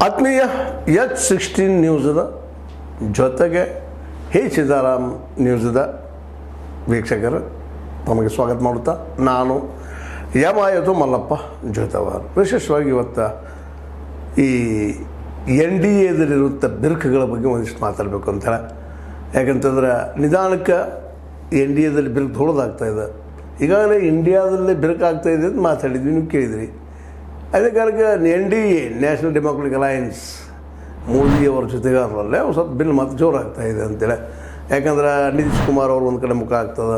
ಆತ್ಮೀಯ H16 ನ್ಯೂಸ್ದ ಜೊತೆಗೆ ಹೇ ಸೀತಾರಾಮ್ ನ್ಯೂಸ್ದ ವೀಕ್ಷಕರು ತಮಗೆ ಸ್ವಾಗತ ಮಾಡುತ್ತಾ ನಾನು ಯಮಾಯತು ಮಲ್ಲಪ್ಪ ಜೋತವಾರ್. ವಿಶೇಷವಾಗಿ ಇವತ್ತು ಈ NDAದಲ್ಲಿರುವಂಥ ಬಿರುಕುಗಳ ಬಗ್ಗೆ ಒಂದಿಷ್ಟು ಮಾತಾಡಬೇಕು ಅಂತ ಹೇಳಿ. ಯಾಕಂತಂದ್ರೆ ನಿಧಾನಕ್ಕೆ NDAದಲ್ಲಿ ಬಿರುಕು ದೊಡ್ಡದಾಗ್ತಾಯಿದೆ. ಈಗಾಗಲೇ ಇಂಡಿಯಾದಲ್ಲಿ ಬಿರುಕಾಗ್ತಾಯಿದೆ ಅಂತ ಮಾತಾಡಿದ್ವಿ, ನೀವು ಕೇಳಿದ್ರಿ. ಅದೇ ಕಾರಣಕ್ಕೆ NDA ನ್ಯಾಷನಲ್ ಡೆಮೊಕ್ರೆಟಿಕ್ ಅಲಯನ್ಸ್ ಮೋದಿಯವರ ಜೊತೆಗಾರರಲ್ಲೇ ಒಂದು ಸ್ವಲ್ಪ ಬಿಲ್ ಮತ್ತು ಜೋರಾಗ್ತಾಯಿದೆ ಅಂತೇಳಿ. ಯಾಕಂದ್ರೆ ನಿತೀಶ್ ಕುಮಾರ್ ಅವರು ಒಂದು ಕಡೆ ಮುಖ ಆಗ್ತದೆ,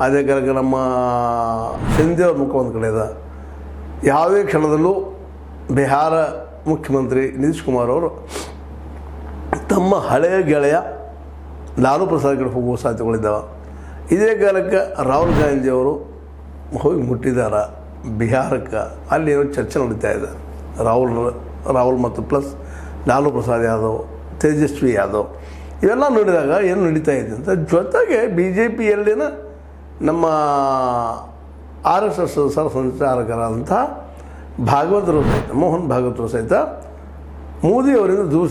ಅದೇ ಕಾರಣಕ್ಕೆ ನಮ್ಮ ಶಿಂದೆ ಅವ್ರ ಮುಖ ಒಂದು ಕಡೆ ಇದೆ. ಯಾವುದೇ ಕ್ಷಣದಲ್ಲೂ ಬಿಹಾರ ಮುಖ್ಯಮಂತ್ರಿ ನಿತೀಶ್ ಕುಮಾರ್ ಅವರು ತಮ್ಮ ಹಳೆಯ ಗೆಳೆಯ ಲಾಲು ಪ್ರಸಾದ್ ಕಡೆ ಹೋಗುವ ಸಾಧ್ಯತೆಗಳಿದ್ದಾವೆ. ಇದೇ ಕಾಲಕ್ಕೆ ರಾಹುಲ್ ಗಾಂಧಿಯವರು ಹೋಗಿ ಮುಟ್ಟಿದ್ದಾರೆ ಬಿಹಾರಕ್ಕೆ. ಅಲ್ಲಿ ಏನೋ ಚರ್ಚೆ ನಡೀತಾ ಇದೆ. ರಾಹುಲ್ ಮತ್ತು ಪ್ಲಸ್ ಲಾಲು ಪ್ರಸಾದ್ ಯಾದವ್, ತೇಜಸ್ವಿ ಯಾದವ್ ಇವೆಲ್ಲ ನೋಡಿದಾಗ ಏನು ನಡೀತಾ ಇದೆ ಅಂತ. ಜೊತೆಗೆ BJPಯಲ್ಲಿನ ನಮ್ಮ RSS ಸಂಚಾಲಕರಾದಂಥ ಭಾಗವತರು ಸಹಿತ, ಮೋಹನ್ ಭಾಗವತರು ಸಹಿತ ಮೋದಿಯವರಿಂದ ದೂರ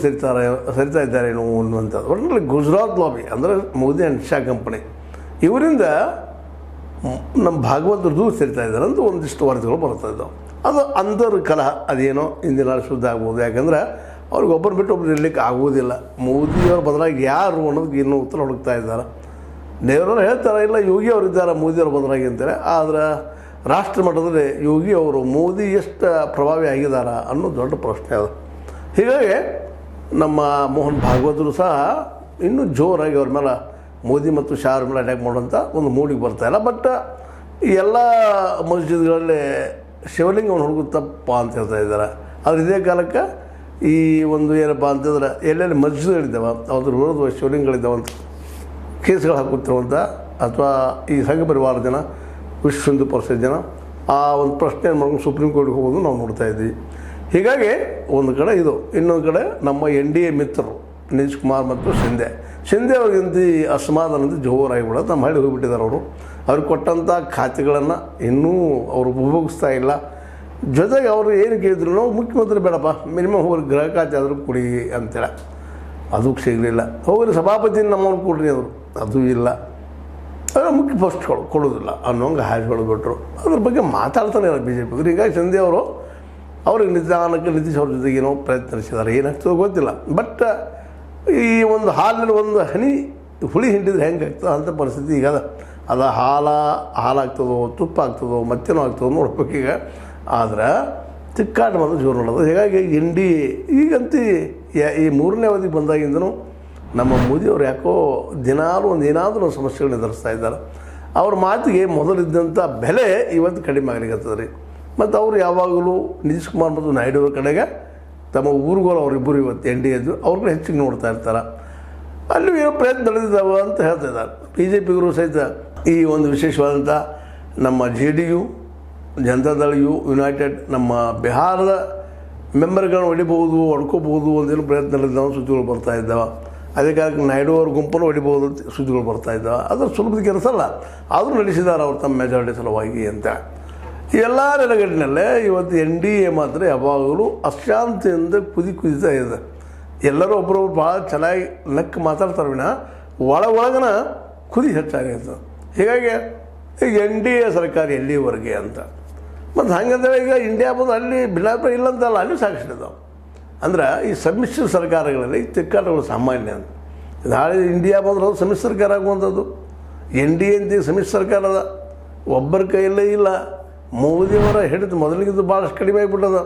ಸರಿತಾ ಇದ್ದಾರೇನೋ ಅನ್ನುವಂಥದ್ದು. ಒಟ್ಟಿನಲ್ಲಿ ಗುಜರಾತ್ ಲಾಬಿ ಅಂದರೆ ಮೋದಿ ಆ್ಯಂಡ್ ಶಾ ಕಂಪನಿ ಇವರಿಂದ ನಮ್ಮ ಭಾಗವತರು ದೂರ ಸೇರ್ತಾ ಇದ್ದಾರೆ ಅಂತ ಒಂದಿಷ್ಟು ವರದಿಗಳು ಬರ್ತಾ ಇದ್ದಾವೆ. ಅದು ಅಂತರ್ ಕಲಹ ಅದೇನೋ ಇಂದಿನ ಶುದ್ಧ ಆಗ್ಬೋದು. ಯಾಕಂದರೆ ಅವ್ರಿಗೆ ಒಬ್ಬರು ಬಿಟ್ಟು ಒಬ್ಬರು ಇರಲಿಕ್ಕೆ ಆಗೋದಿಲ್ಲ. ಮೋದಿಯವ್ರ ಬದಲಾಗಿ ಯಾರು ಅನ್ನೋದಕ್ಕೆ ಇನ್ನೂ ಉತ್ತರ ಹುಡುಕ್ತಾ ಇದ್ದಾರೆ. ನೆಹರು ಹೇಳ್ತಾರೆ ಇಲ್ಲ ಯೋಗಿ ಅವರಿದ್ದಾರೆ ಮೋದಿಯವ್ರ ಬದಲಾಗಿ ಅಂತೇಳಿ. ಆದರೆ ರಾಷ್ಟ್ರ ಮಟ್ಟದಲ್ಲಿ ಯೋಗಿ ಅವರು ಮೋದಿ ಎಷ್ಟು ಪ್ರಭಾವಿ ಆಗಿದ್ದಾರೆ ಅನ್ನೋ ದೊಡ್ಡ ಪ್ರಶ್ನೆ ಅದು. ಹೀಗಾಗಿ ನಮ್ಮ ಮೋಹನ್ ಭಾಗವತರು ಸಹ ಇನ್ನೂ ಜೋರಾಗಿ ಅವ್ರ ಮೇಲೆ ಮೋದಿ ಮತ್ತು ಶಾ ಅವ್ರ ಮೇಲೆ ಅಟ್ಯಾಕ್ ಮಾಡುವಂಥ ಒಂದು ಮೂಡಿಗೆ ಬರ್ತಾಯಿಲ್ಲ. ಬಟ್ ಈ ಎಲ್ಲ ಮಸ್ಜಿದ್ಗಳಲ್ಲಿ ಶಿವಲಿಂಗವನ್ನು ಹುಡುಗುತ್ತಪ್ಪ ಅಂತ ಹೇಳ್ತಾ ಇದ್ದಾರೆ. ಆದರೆ ಇದೇ ಕಾಲಕ್ಕೆ ಈ ಒಂದು ಏನಪ್ಪ ಅಂತಂದ್ರೆ ಎಲ್ಲೆಲ್ಲಿ ಮಸ್ಜಿದ್ಗಳಿದ್ದಾವೆ ಅದ್ರ ವಿರೋಧ ಶಿವಲಿಂಗಗಳಿದ್ದಾವೆ ಅಂತ ಕೇಸ್ಗಳು ಹಾಕುತ್ತಿರುವಂಥ ಅಥವಾ ಈ ಸಂಘ ಪರಿವಾರ ಜನ, ವಿಶ್ವ ಹಿಂದೂ ಪರಿಷತ್ ಜನ ಆ ಒಂದು ಪ್ರಶ್ನೆಯನ್ನು ಮಾಡ್ಕೊಂಡು ಸುಪ್ರೀಂ ಕೋರ್ಟ್ಗೆ ಹೋಗೋದು ನಾವು ನೋಡ್ತಾ ಇದ್ವಿ. ಹೀಗಾಗಿ ಒಂದು ಕಡೆ ಇದು, ಇನ್ನೊಂದು ಕಡೆ ನಮ್ಮ NDA ಮಿತ್ರರು ನಿತೀಶ್ ಕುಮಾರ್ ಮತ್ತು ಶಿಂದೆ ಅವ್ರಿಗಿಂತ ಅಸಮಾಧಾನದ ಜೋರಾಗಿಬಿಡೋದು. ನಮ್ಮ ಹಳ್ಳಿ ಹೋಗಿಬಿಟ್ಟಿದ್ದಾರೆ ಅವರು. ಅವ್ರಿಗೆ ಕೊಟ್ಟಂಥ ಖಾತೆಗಳನ್ನು ಇನ್ನೂ ಅವರು ಉಪಯೋಗಿಸ್ತಾ ಇಲ್ಲ. ಜೊತೆಗೆ ಅವರು ಏನು ಕೇಳಿದ್ರು ನಾವು ಮುಖ್ಯಮಂತ್ರಿ ಬೇಡಪ್ಪ, ಮಿನಿಮಮ್ ಹೋಗಿ ಗೃಹ ಖಾತೆ ಆದರೂ ಕೊಡಿ ಅಂತೇಳಿ. ಅದು ಸಿಗಲಿಲ್ಲ. ಹೋಗಿ ಸಭಾಪತಿ ನಮ್ಮವ್ರು ಕೊಡ್ರಿ ಅವರು, ಅದು ಇಲ್ಲ. ಅದರ ಮುಖ್ಯ ಪೋಸ್ಟ್ಗಳು ಕೊಡೋದಿಲ್ಲ ಅನ್ನೋಂಗೆ ಹಾಸ್ಗಳು ಬಿಟ್ಟರು. ಅದ್ರ ಬಗ್ಗೆ ಮಾತಾಡ್ತಾನೆ ಇಲ್ಲ BJP. ಹೀಗಾಗಿ ಶಿಂದೆ ಅವರು ಅವ್ರಿಗೆ ನಿಧಾನಕ್ಕೆ ನಿತೀಶ್ ಅವ್ರ ಜೊತೆಗೆ ಏನೋ ಪ್ರಯತ್ನ ನಡೆಸಿದ್ದಾರೆ. ಏನಾಗ್ತದೋ ಗೊತ್ತಿಲ್ಲ. ಬಟ್ ಈ ಒಂದು ಹಾಲಿನಲ್ಲಿ ಒಂದು ಹನಿ ಹುಳಿ ಹಿಂಡಿದ್ರೆ ಹೆಂಗೆ ಆಗ್ತದೆ ಅಂಥ ಪರಿಸ್ಥಿತಿ ಈಗ ಅದು ಹಾಲಾಗ್ತದೋ ತುಪ್ಪ ಆಗ್ತದೋ ಮತ್ತೇನೋ ಆಗ್ತದೋ ನೋಡ್ಬೇಕೀಗ. ಆದ್ರೆ ತಿಕ್ಕಾಟ ಮತ್ತು ಜೋರು ನೋಡೋದು. ಹೀಗಾಗಿ NDA ಈಗಂತೂ ಈ ಮೂರನೇ ಅವಧಿಗೆ ಬಂದಾಗಿಂದನೂ ನಮ್ಮ ಮೋದಿಯವರು ಯಾಕೋ ದಿನಾಲೂ ಒಂದು ಏನಾದರೂ ಸಮಸ್ಯೆಗಳನ್ನ ಎದುರಿಸ್ತಾ ಇದ್ದಾರೆ. ಅವ್ರ ಮಾತಿಗೆ ಮೊದಲಿದ್ದಂಥ ಬೆಲೆ ಇವತ್ತು ಕಡಿಮೆ ಆಗ್ಲಿಕ್ಕತ್ತದ ರೀ. ಮತ್ತು ಅವರು ಯಾವಾಗಲೂ ನಿತೀಶ್ ಕುಮಾರ್ ಮತ್ತು ನಾಯ್ಡು ಅವ್ರ ಕಡೆಗೆ ತಮ್ಮ ಊರುಗಳು ಅವರಿಬ್ಬರು ಇವತ್ತು NDAದ್ದು ಅವ್ರಿಗೆ ಹೆಚ್ಚಿಗೆ ನೋಡ್ತಾ ಇರ್ತಾರೆ. ಅಲ್ಲಿ ಏನೋ ಪ್ರಯತ್ನ ನಡೆದಿದ್ದಾವೆ ಅಂತ ಹೇಳ್ತಾ ಇದ್ದಾರೆ. BJPಗರು ಸಹಿತ ಈ ಒಂದು ವಿಶೇಷವಾದಂಥ ನಮ್ಮ JDU, ಜನತಾದಳ ಯುನೈಟೆಡ್ ನಮ್ಮ ಬಿಹಾರದ ಮೆಂಬರ್ಗಳನ್ನ ಹೊಡಿಬೋದು, ಹೊಡ್ಕೋಬೋದು ಒಂದೇನು ಪ್ರಯತ್ನ ನಡೆದಿದ್ದಾವೆ ಸುದ್ದಿಗಳು ಬರ್ತಾ ಇದ್ದಾವೆ. ಅದೇ ಕಾರಣಕ್ಕೆ ನಾಯ್ಡು ಅವ್ರ ಗುಂಪನ್ನು ಹೊಡಿಬೋದು ಅಂತ ಸುದ್ದಿಗಳು ಬರ್ತಾ ಇದ್ದಾವೆ. ಅದರ ಸುಲಭದ ಕೆಲಸ ಅಲ್ಲ, ಆದರೂ ನಡೆಸಿದ್ದಾರೆ ಅವ್ರು ತಮ್ಮ ಮೆಜಾರಿಟಿ ಸಲುವಾಗಿ ಅಂತ. ಎಲ್ಲ ನೆಲೆಗಟ್ಟಿನಲ್ಲೇ ಇವತ್ತು NDA ಮಾತ್ರ ಯಾವಾಗಲೂ ಅಶಾಂತಿಯಿಂದ ಕುದಿತಾ ಇದೆ. ಎಲ್ಲರೂ ಒಬ್ಬರೊಬ್ರು ಭಾಳ ಚೆನ್ನಾಗಿ ನಕ್ಕು ಮಾತಾಡ್ತಾರೆ ವಿನ ಒಳಗನ ಕುದಿ ಹೆಚ್ಚಾಗೈತೆ. ಹೀಗಾಗಿ ಈಗ NDA ಸರ್ಕಾರ ಎಲ್ಲಿವರೆಗೆ ಅಂತ. ಮತ್ತು ಹಂಗಂದ್ರೆ ಈಗ ಇಂಡಿಯಾ ಬಂದು ಅಲ್ಲಿ ಭಿನ್ನಾಭಿಪ್ರಾಯ ಇಲ್ಲಂತಲ್ಲ, ಅಲ್ಲಿ ಸಾಕ್ಷಿದಾವೆ. ಅಂದ್ರೆ ಈ ಸಮ್ಮಿಶ್ರ ಸರ್ಕಾರಗಳಲ್ಲಿ ತಿಕ್ಕಾಟಗಳು ಸಾಮಾನ್ಯ ಅಂತ. ನಾಳೆ ಇಂಡಿಯಾ ಬಂದ್ರೆ ಅದು ಸಮ್ಮಿಶ್ರ ಸರ್ಕಾರ ಆಗುವಂಥದ್ದು. NDA ಅಂತ ಸಮ್ಮಿಶ್ರ ಸರ್ಕಾರ ಅದ, ಒಬ್ಬರ ಕೈಯಲ್ಲೇ ಇಲ್ಲ. ಮೋದಿಯವರ ಹಿಡಿದು ಮೊದಲಿಗಿದ್ದು ಭಾಳಷ್ಟು ಕಡಿಮೆ ಆಗಿಬಿಟ್ಟದ,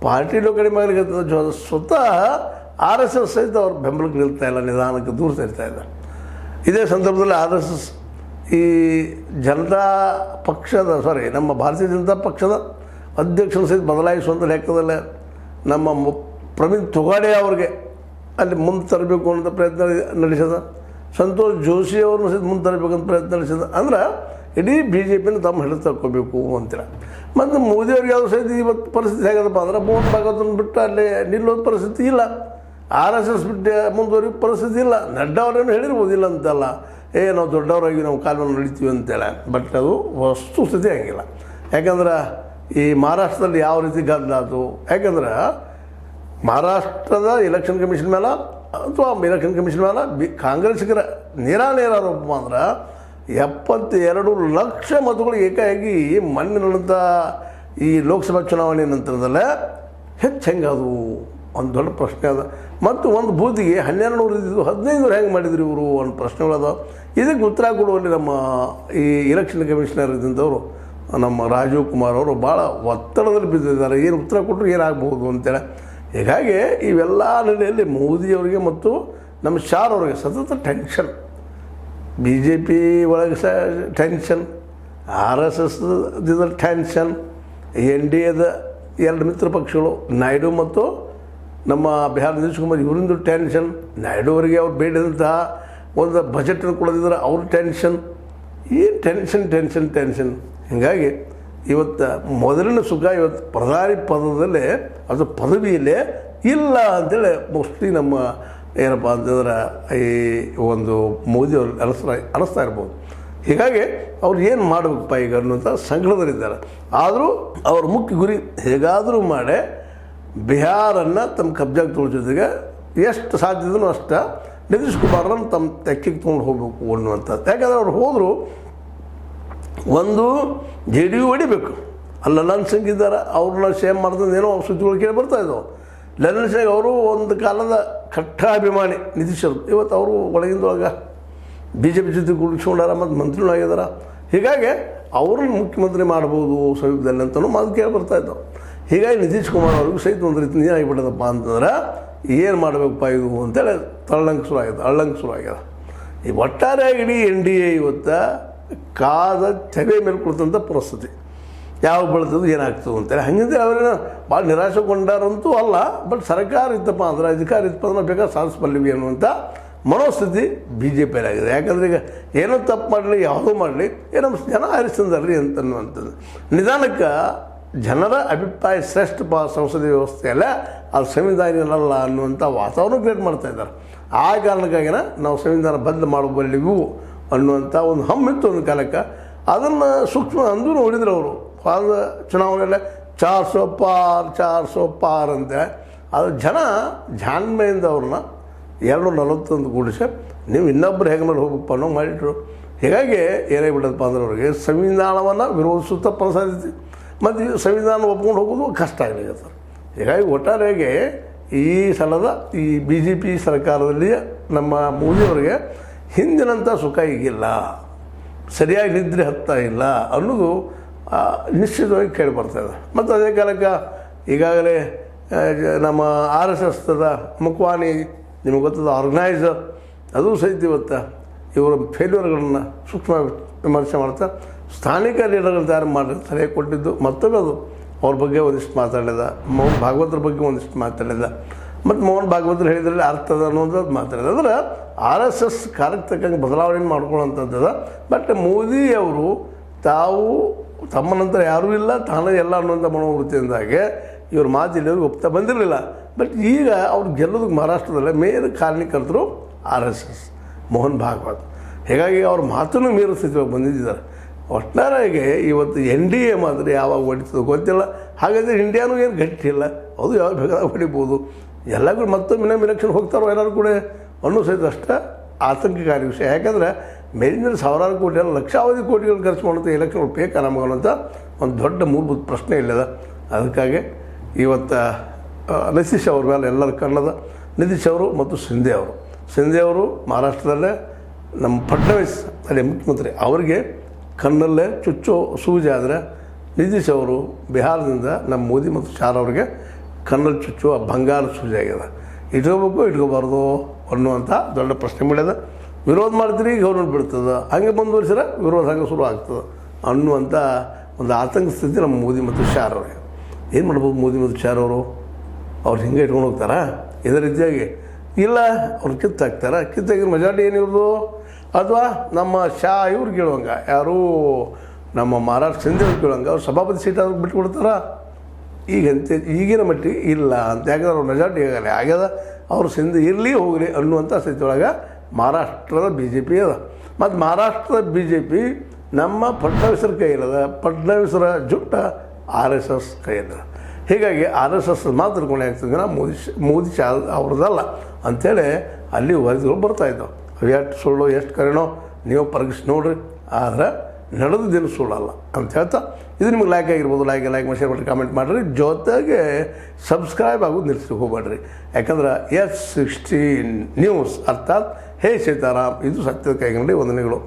ಪಾರ್ಟಿಲೂ ಕಡಿಮೆ ಆಗ್ಲಿಕ್ಕೆ. ಸ್ವತಃ RSS ಸಹಿತ ಅವ್ರ ಬೆಂಬಲಕ್ಕೆ ನಿಲ್ತಾ ಇಲ್ಲ, ನಿಧಾನಕ್ಕೆ ದೂರ ಸೇರ್ತಾ ಇದ್ದಾರೆ. ಇದೇ ಸಂದರ್ಭದಲ್ಲಿ RSS ಈ ನಮ್ಮ ಭಾರತೀಯ ಜನತಾ ಪಕ್ಷದ ಅಧ್ಯಕ್ಷನ ಸಹಿತ ಬದಲಾಯಿಸುವಂಥ ಲೆಕ್ಕದಲ್ಲೇ ನಮ್ಮ ಪ್ರವೀಣ್ ತೊಗಾಡೆ ಅವ್ರಿಗೆ ಅಲ್ಲಿ ಮುಂದೆ ತರಬೇಕು ಅನ್ನೋ ಪ್ರಯತ್ನ ನಡೆಸಿದ. ಸಂತೋಷ್ ಜೋಶಿ ಅವ್ರನ್ನ ಸಹಿತ ಮುಂದೆ ತರಬೇಕಂತ ಪ್ರಯತ್ನ ನಡೆಸಿದ. ಅಂದ್ರೆ ಇಡೀ BJPನ ತಮ್ಮ ಹಿಡಿದು ತಗೋಬೇಕು ಅಂತೇಳಿ. ಮತ್ತು ಮೋದಿಯವ್ರಿಗೆ ಯಾವುದೋ ಸಹಿತ ಇವತ್ತು ಪರಿಸ್ಥಿತಿ ಹೇಗದಪ್ಪ ಅಂದ್ರೆ ಮೋಹನ್ ಭಾಗವತನ ಬಿಟ್ಟು ಅಲ್ಲಿ ನಿಲ್ಲೋದು ಪರಿಸ್ಥಿತಿ ಇಲ್ಲ, RSS ಬಿಟ್ಟು ಮುಂದುವರಿಯೋ ಪರಿಸ್ಥಿತಿ ಇಲ್ಲ. ನಡ್ಡಾ ಅವರೇನು ಹೇಳಿರ್ಬೋದಿಲ್ಲ ಅಂತಲ್ಲ, ನಾವು ದೊಡ್ಡವರಾಗಿ ನಾವು ಕಾಲವನ್ನು ನಡೀತೀವಿ ಅಂತೇಳಿ. ಬಟ್ ಅದು ವಸ್ತುಸ್ಥಿತಿ ಆಗಿಲ್ಲ. ಯಾಕಂದ್ರೆ ಈ ಮಹಾರಾಷ್ಟ್ರದಲ್ಲಿ ಯಾವ ರೀತಿ ಗದ್ದಲ ಆಯಿತು, ಯಾಕಂದ್ರೆ ಮಹಾರಾಷ್ಟ್ರದ ಎಲೆಕ್ಷನ್ ಕಮಿಷನ್ ಮೇಲೆ ಅಥವಾ ಎಲೆಕ್ಷನ್ ಕಮಿಷನ್ ಮೇಲೆ ಕಾಂಗ್ರೆಸ್ಸಿಗರ ನೇರ ಆರೋಪ ಅಂದ್ರೆ 72 ಲಕ್ಷ ಮತಗಳು ಏಕಾಏಕಿ ಮಣ್ಣಿನಂಥ ಈ ಲೋಕಸಭಾ ಚುನಾವಣೆ ನಂತರದಲ್ಲೇ ಹೆಚ್ಚು ಹೆಂಗದು ಒಂದು ದೊಡ್ಡ ಪ್ರಶ್ನೆ ಅದ. ಮತ್ತು ಒಂದು ಬೂತಿಗೆ 1200 ಇದ್ದು 1500 ಹೆಂಗೆ ಮಾಡಿದ್ರು ಇವರು ಒಂದು ಪ್ರಶ್ನೆಗಳದ. ಇದಕ್ಕೆ ಉತ್ತರ ಕೊಡುವಲ್ಲಿ ನಮ್ಮ ಈ ಎಲೆಕ್ಷನ್ ಕಮಿಷನರ್ ಇದ್ದಂಥವರು ನಮ್ಮ ರಾಜೀವ್ ಕುಮಾರ್ ಅವರು ಭಾಳ ಒತ್ತಡದಲ್ಲಿ ಬಿದ್ದಿದ್ದಾರೆ. ಏನು ಉತ್ತರ ಕೊಟ್ಟರು ಏನಾಗಬಹುದು ಅಂತೇಳಿ. ಹೀಗಾಗಿ ಇವೆಲ್ಲ ನೆಲೆಯಲ್ಲಿ ಮೋದಿಯವರಿಗೆ ಮತ್ತು ನಮ್ಮ ಶಾರ್ ಅವರಿಗೆ ಸತತ ಟೆನ್ಷನ್. ಬಿ ಜೆ ಪಿ ಒಳಗೆ ಸಹ ಟೆನ್ಷನ್, RSS ಟೆನ್ಷನ್, NDAದ 2 ಮಿತ್ರ ಪಕ್ಷಗಳು ನಾಯ್ಡು ಮತ್ತು ನಮ್ಮ ಬಿಹಾರ ನಿತೀಶ್ ಕುಮಾರ್ ಇವರಿಂದ ಟೆನ್ಷನ್. ನಾಯ್ಡು ಅವರಿಗೆ ಅವ್ರು ಬೇಡಿದಂತಹ ಒಂದು ಬಜೆಟನ್ನು ಕೊಡೋದಿದ್ರೆ ಅವ್ರ ಟೆನ್ಷನ್. ಏನು ಟೆನ್ಷನ್. ಹೀಗಾಗಿ ಇವತ್ತು ಮೊದಲಿನ ಸುಖ ಇವತ್ತು ಪ್ರಧಾನಿ ಪದದಲ್ಲೇ ಅದು ಪದವಿಯಲ್ಲೇ ಇಲ್ಲ ಅಂತೇಳಿ ಮೋಸ್ಟ್ಲಿ ನಮ್ಮ ಏನಪ್ಪ ಅಂತಂದ್ರೆ ಈ ಒಂದು ಮೋದಿಯವರು ಅನಿಸ್ತಾ ಇರ್ಬೋದು. ಹೀಗಾಗಿ ಅವ್ರು ಏನು ಮಾಡಬೇಕಪ್ಪ ಈಗ ಅನ್ನುವಂಥ ಸಂಕಟದಲ್ಲಿದ್ದಾರೆ. ಆದರೂ ಅವ್ರ ಮುಖ್ಯ ಗುರಿ ಹೇಗಾದರೂ ಮಾಡಿ ಬಿಹಾರನ್ನು ತಮ್ಮ ಕಬ್ಜಾಗೆ ತೊಗೊಳ್ಳೋ ಜೊತೆಗೆ ಎಷ್ಟು ಸಾಧ್ಯದನೋ ಅಷ್ಟು ನಿತೀಶ್ ಕುಮಾರನ್ನು ತಮ್ಮ ತೆಕ್ಕಿಗೆ ತೊಗೊಂಡು ಹೋಗಬೇಕು ಅನ್ನುವಂಥದ್ದು. ಯಾಕಂದರೆ ಅವ್ರು ಹೋದರೂ ಒಂದು JDU ಹೊಡಿಬೇಕು. ಅಲ್ಲಿ ಲಲ್ಲನ್ ಸಿಂಗ್ ಇದ್ದಾರೆ, ಅವ್ರನ್ನ ಸೇಮ್ ಮಾಡ್ದಂದು ಏನೋ ಸುದ್ದಿಗಳು ಕೇಳಿ ಬರ್ತಾಯಿದ್ದವು. ಲಲ್ಲನ್ ಸಿಂಗ್ ಅವರು ಒಂದು ಕಾಲದ ಕಟ್ಟಾಭಿಮಾನಿ ನಿತೀಶರು. ಇವತ್ತು ಅವರು ಒಳಗಿಂದೊಳಗೆ BJP ಜೊತೆ ಕುಳಿಸ್ಕೊಂಡಾರ ಮತ್ತು ಮಂತ್ರಿನೂ ಆಗಿದ್ದಾರೆ. ಹೀಗಾಗಿ ಅವ್ರನ್ನ ಮುಖ್ಯಮಂತ್ರಿ ಮಾಡ್ಬೋದು ಸಂಯುಕ್ತದಲ್ಲಿ ಅಂತಲೂ ಮಾತು ಕೇಳಿ ಬರ್ತಾಯಿದ್ದವು. ಹೀಗಾಗಿ ನಿತೀಶ್ ಕುಮಾರ್ ಅವ್ರಿಗೂ ಸಹಿತ ಒಂದು ರೀತಿ ಏನಾಗಿಬಿಟ್ಟದಪ್ಪ ಅಂತಂದ್ರೆ ಏನು ಮಾಡಬೇಕಪ್ಪ ಇದು ಅಂತೇಳಿ ಅಳ್ಳಂಗೆ ಶುರು ಆಗ್ಯದ. ಈ ಒಟ್ಟಾರೆಯಾಗಿ ಇಡೀ NDA ಇವತ್ತು ಕಾದ ತೆವೆ ಮೇಲೆ ಕುಳಿತಂಥ ಪರಿಸ್ಥಿತಿ. ಯಾವಾಗ ಬೆಳೆತದ್ದು ಏನಾಗ್ತದೆ ಅಂತೇಳಿ ಹಂಗಿದ್ರೆ ಅವರೇನು ಭಾಳ ನಿರಾಶೆಗೊಂಡಾರಂತೂ ಅಲ್ಲ. ಬಟ್ ಸರ್ಕಾರ ಇತ್ತಪ್ಪ ಅಂದ್ರೆ, ಅಧಿಕಾರ ಇತ್ತಪ್ಪ ಅಂದ್ರೆ ಬೇಕಾದ್ರೆ ಸಾಧಿಸಬಲ್ಲಿವಿ ಅನ್ನುವಂಥ ಮನೋಸ್ಥಿತಿ BJP ಆಗಿದೆ. ಯಾಕಂದರೆ ಈಗ ಏನೋ ತಪ್ಪು ಮಾಡಲಿ, ಯಾವುದೋ ಮಾಡಲಿ, ಏನೋ ಜನ ಆರಿಸ್ತಂದಾರ್ರಿ ಅಂತನ್ನುವಂಥದ್ದು. ನಿಧಾನಕ್ಕೆ ಜನರ ಅಭಿಪ್ರಾಯ ಶ್ರೇಷ್ಠ ಸಂಸದೀಯ ವ್ಯವಸ್ಥೆಯಲ್ಲ, ಅದು ಸಂವಿಧಾನಲ್ಲ ಅನ್ನುವಂಥ ವಾತಾವರಣ ಕ್ರಿಯೇಟ್ ಮಾಡ್ತಾಯಿದ್ದಾರೆ. ಆ ಕಾರಣಕ್ಕಾಗಿನ ನಾವು ಸಂವಿಧಾನ ಬದಲು ಮಾಡಬಲ್ಲಿವು ಅನ್ನುವಂಥ ಒಂದು ಹಮ್ಮಿತ್ತು ಒಂದು ಕಾಲಕ್ಕೆ. ಅದನ್ನು ಸೂಕ್ಷ್ಮ ಅಂದೂ ನೋಡಿದ್ರು ಅವರು. ಆದ ಚುನಾವಣೆಯಲ್ಲೇ 400 ಪಾರ್ ಅಂತೇಳಿ ಅದು ಜನ ಜಾಣ್ಮೆಯಿಂದ ಅವ್ರನ್ನ 241 ಕೂಡಿಸಿ ನೀವು ಇನ್ನೊಬ್ಬರು ಹೇಗೆ ಮಾಡಿ ಹೋಗಪ್ಪ ಅನ್ನೋ ಮಾಡಿಟ್ರು. ಹೀಗಾಗಿ ಏನಾಗ್ಬಿಟ್ಟದಪ್ಪ ಅಂದ್ರೆ ಅವ್ರಿಗೆ ಸಂವಿಧಾನವನ್ನು ವಿರೋಧಿಸುತ್ತಾ ಸಾಧ್ಯತೆ ಮತ್ತು ಸಂವಿಧಾನ ಒಪ್ಕೊಂಡು ಹೋಗೋದು ಕಷ್ಟ ಆಗಲಿದೆ ಸರ್. ಹೀಗಾಗಿ ಒಟ್ಟಾರೆಯಾಗಿ ಈ ಸಲದ ಈ BJP ಸರ್ಕಾರದಲ್ಲಿ ನಮ್ಮ ಮೋದಿಯವರಿಗೆ ಹಿಂದಿನಂಥ ಸುಖ ಈಗಿಲ್ಲ, ಸರಿಯಾಗಿ ನಿದ್ರೆ ಹತ್ತಾ ಇಲ್ಲ ಅನ್ನೋದು ನಿಶ್ಚಿತವಾಗಿ ಕೇಳಿ ಬರ್ತಾಯಿದೆ. ಮತ್ತು ಅದೇ ಕಾಲಕ್ಕೆ ಈಗಾಗಲೇ ನಮ್ಮ RSS ಮುಖ್ವಾನಿ ನಿಮಗೆ ಗೊತ್ತದ ಆರ್ಗನೈಸರ್ ಅದು ಸಹಿತ ಇವತ್ತು ಇವರ ಫೇಲ್ಯೂರ್ಗಳನ್ನು ಸೂಕ್ಷ್ಮ ವಿಮರ್ಶೆ ಮಾಡ್ತಾ ಸ್ಥಾನಿಕ ಲೀಡರ್ಗಳು ತಯಾರು ಮಾಡಿ ಸಲಹೆ ಕೊಟ್ಟಿದ್ದು. ಮತ್ತೊಮ್ಮೆ ಅದು ಅವ್ರ ಬಗ್ಗೆ ಒಂದಿಷ್ಟು ಮಾತಾಡಿದ, ಮೋಹನ್ ಭಾಗವತರ ಬಗ್ಗೆ ಒಂದಿಷ್ಟು ಮಾತಾಡಿದ, ಮತ್ತು ಮೋಹನ್ ಭಾಗವತರು ಹೇಳಿದ್ರಲ್ಲಿ ಅರ್ಥದ ಅನ್ನೋದು ಮಾತಾಡಿದ. ಅಂದ್ರೆ RSS ಕಾರ್ಯಕ್ಕೆ ತಕ್ಕಂಗೆ ಬದಲಾವಣೆ ಮಾಡ್ಕೊಳ್ಳೋಂಥದ್ದು. ಬಟ್ ಮೋದಿಯವರು ತಾವು ತಮ್ಮ ನಂತರ ಯಾರೂ ಇಲ್ಲ, ತಾನೇ ಎಲ್ಲ ಅನ್ನುವಂಥ ಮನೋವೃತ್ತಿಯಿಂದಾಗೆ ಇವ್ರ ಮಾತು ಇಲ್ಲಿಯವ್ರಿಗೆ ಒಪ್ತಾ ಬಂದಿರಲಿಲ್ಲ. ಬಟ್ ಈಗ ಅವ್ರು ಗೆಲ್ಲೋದಕ್ಕೆ ಮಹಾರಾಷ್ಟ್ರದಲ್ಲೇ ಮೇನ್ ಕಾರಣಕರ್ತರು RSS ಮೋಹನ್ ಭಾಗವತ್. ಹೀಗಾಗಿ ಅವ್ರ ಮಾತನ್ನು ಮೀರೋ ಸ್ಥಿತಿಯಾಗಿ ಬಂದಿದ್ದಾರೆ. ಒಟ್ಟಾರೆಯಾಗಿ ಇವತ್ತು NDA ಮಾತ್ರ ಯಾವಾಗ ಹೊಡಿತದೋ ಗೊತ್ತಿಲ್ಲ. ಹಾಗಾದರೆ ಇಂಡಿಯಾನೂ ಏನು ಗಟ್ಟಿ ಇಲ್ಲ, ಅದು ಯಾವಾಗ ಬೇಕಾದಾಗ ಹೊಡಿಬೋದು. ಎಲ್ಲರೂ ಮತ್ತೊಮ್ಮೆ ಎಲೆಕ್ಷನ್ ಹೋಗ್ತಾರೋ ಎಲ್ಲರೂ ಕೂಡ ಅನ್ನೋ ಸಹಿತ ಅಷ್ಟೇ ಆತಂಕಕಾರಿ ವಿಷಯ. ಯಾಕಂದರೆ ಮೇಲಿನ ಸಾವಿರಾರು ಕೋಟಿ ಅಲ್ಲ, ಲಕ್ಷಾವಧಿ ಕೋಟಿಗಳು ಖರ್ಚು ಮಾಡುತ್ತೆ ಎಲೆಕ್ಷನ್ ಬೇಕಾ ನಮಗನ್ನೋಂಥ ಒಂದು ದೊಡ್ಡ ಮೂಲಭೂತ ಪ್ರಶ್ನೆ ಇಲ್ಲದ. ಅದಕ್ಕಾಗಿ ಇವತ್ತು ನಿತೀಶ್ ಅವ್ರ ಮೇಲೆ ಎಲ್ಲರ ಕಣ್ಣದ. ನಿತೀಶ್ ಅವರು ಮತ್ತು ಶಿಂದೆ ಅವರು ಮಹಾರಾಷ್ಟ್ರದಲ್ಲೇ ನಮ್ಮ ಫಡ್ನವೀಸ್ ಅಲ್ಲಿ ಮುಖ್ಯಮಂತ್ರಿ ಅವರಿಗೆ ಕಣ್ಣಲ್ಲೇ ಚುಚ್ಚೋ ಸೂಜಿ ಆದರೆ, ನಿತೀಶ್ ಅವರು ಬಿಹಾರದಿಂದ ನಮ್ಮ ಮೋದಿ ಮತ್ತು ಶಾರ್ ಅವರಿಗೆ ಕಣ್ಣಲ್ಲಿ ಚುಚ್ಚುವ ಬಂಗಾರ ಸೂಜಿ ಆಗ್ಯದ. ಇಟ್ಕೋಬೇಕು ಇಟ್ಕೋಬಾರ್ದು ಅನ್ನುವಂಥ ದೊಡ್ಡ ಪ್ರಶ್ನೆ ಮಾಡ್ಯದ. ವಿರೋಧ ಮಾಡ್ತೀರಿ ಗೌರ್ಮೆಂಟ್ ಬಿಡ್ತದೆ, ಹಂಗೆ ಮುಂದುವರಿಸಿದ್ರೆ ವಿರೋಧ ಹಂಗೆ ಶುರು ಆಗ್ತದೆ ಅನ್ನುವಂಥ ಒಂದು ಆತಂಕ ಸ್ಥಿತಿ ನಮ್ಮ ಮೋದಿ ಮತ್ತು ಶಾರ್ ಅವರಿಗೆ. ಏನು ಮಾಡ್ಬೋದು ಮೋದಿ ಮತ್ತು ಶಾರ್ ಅವರು? ಅವ್ರು ಹಿಂಗೆ ಇಟ್ಕೊಂಡು ಹೋಗ್ತಾರಾ? ಇದೇ ರೀತಿಯಾಗಿ ಇಲ್ಲ, ಅವ್ರು ಕಿತ್ತಾಕ್ತಾರೆ. ಕಿತ್ತಾಗಿರೋ ಮೆಜಾರಿಟಿ ಏನಿರೋದು? ಅಥವಾ ನಮ್ಮ ಇವ್ರು ಕೇಳುವಂಗೆ, ಯಾರು ನಮ್ಮ ಮಹಾರಾಷ್ಟ್ರ ಶಿಂದೆ ಅವ್ರು ಕೇಳುವಂಗೆ ಅವ್ರು ಸಭಾಪತಿ ಸೀಟ್ ಅವ್ರಿಗೆ ಬಿಟ್ಕೊಡ್ತಾರ? ಈಗಿನ ಮಟ್ಟಿಗೆ ಇಲ್ಲ ಅಂತ. ಯಾಕಂದ್ರೆ ಅವ್ರ ಮೆಜಾರಿಟಿ ಆಗಲ್ಲ ಆಗ್ಯದ. ಅವರು ಶಿಂದೆ ಇರಲಿ ಹೋಗಲಿ ಅನ್ನುವಂಥ ಸ್ಥಿತಿಯೊಳಗೆ ಮಹಾರಾಷ್ಟ್ರದ BJP ಅದ. ಮತ್ತು ಮಹಾರಾಷ್ಟ್ರದ BJP ನಮ್ಮ ಫಡ್ನವೀಸರ ಕೈಯಲ್ಲದ. ಫಡ್ನವೀಸರ ಜುಟ್ಟ RSS ಕೈಯಲ್ಲದ. ಹೀಗಾಗಿ ಆರ್ ಎಸ್ ಎಸ್ ಮಾತ್ರ ತಿಳ್ಕೊಂಡು ಆಗ್ತದೆ ಮೋದಿ ಶಾ ಅವ್ರದ್ದಲ್ಲ ಅಂಥೇಳಿ ಅಲ್ಲಿ ವರದಿಗಳು ಬರ್ತಾಯಿದ್ದವು. ಅವು ಎಷ್ಟು ಸುಳ್ಳು ಎಷ್ಟು ಕರೆನೋ ನೀವು ಪರೀಕ್ಷೆ ನೋಡ್ರಿ, ಆದರೆ ನಡೆದಿದ್ದೇನು ಸುಳ್ಳಲ್ಲ ಅಂತ ಹೇಳ್ತಾ ಇದು ನಿಮ್ಗೆ ಲೈಕ್ ಆಗಿರ್ಬೋದು. ಲೈಕ್ ಮಾಡಿ ಶೇರ್ ಮಾಡಿ ಕಾಮೆಂಟ್ ಮಾಡಿರಿ. ಜೊತೆಗೆ ಸಬ್ಸ್ಕ್ರೈಬ್ ಆಗೋದು ನಿಲ್ಲಿಸಿ ಹೋಗ್ಬೇಡ್ರಿ. ಯಾಕಂದ್ರೆ S16 ನ್ಯೂಸ್ ಅರ್ಥಾತ್ ಹೇ ಸೀತಾರಾಮ್ ಇದು ಸತ್ಯದ ಕೈಗಂಡಿ ವಂದನೆಗಳು.